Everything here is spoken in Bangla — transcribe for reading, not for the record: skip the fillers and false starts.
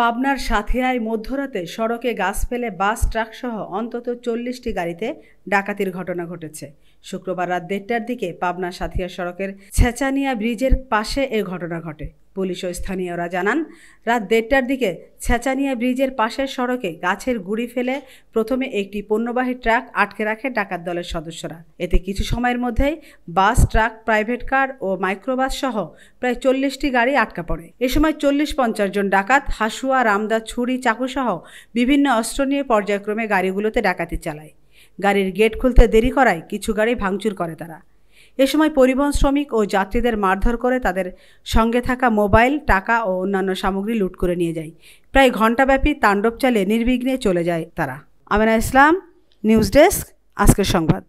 পাবনার সাঁথিয়ায় মধ্যরাতে সড়কে গাছ ফেলে বাস ট্রাকসহ অন্তত ৪০টি গাড়িতে ডাকাতির ঘটনা ঘটেছে। শুক্রবার রাত ১:৩০টার দিকে পাবনা সাঁথিয়া সড়কের ছেচানিয়া ব্রিজের পাশে এ ঘটনা ঘটে। পুলিশ ও স্থানীয়রা জানান, রাত ১:৩০টার দিকে ছেচানিয়া ব্রিজের পাশের সড়কে গাছের গুঁড়ি ফেলে প্রথমে একটি পণ্যবাহী ট্রাক আটকে রাখে ডাকাত দলের সদস্যরা। এতে কিছু সময়ের মধ্যেই বাস, ট্রাক, প্রাইভেট কার ও মাইক্রোবাস সহ প্রায় ৪০টি গাড়ি আটকা পড়ে। এ সময় ৪০-৫০ জন ডাকাত হাসুয়া, রামদা, ছুরি, চাকুসহ বিভিন্ন অস্ত্র নিয়ে পর্যায়ক্রমে গাড়িগুলোতে ডাকাতি চালায়। গাড়ির গেট খুলতে দেরি করায় কিছু গাড়ি ভাঙচুর করে তারা। এ সময় পরিবহন শ্রমিক ও যাত্রীদের মারধর করে তাদের সঙ্গে থাকা মোবাইল, টাকা ও অন্যান্য সামগ্রী লুট করে নিয়ে যায়। প্রায় ঘণ্টাব্যাপী তাণ্ডব চালিয়ে নির্বিঘ্নে চলে যায় তারা। আমেনা ইসলাম, নিউজ ডেস্ক, আজকের সংবাদ।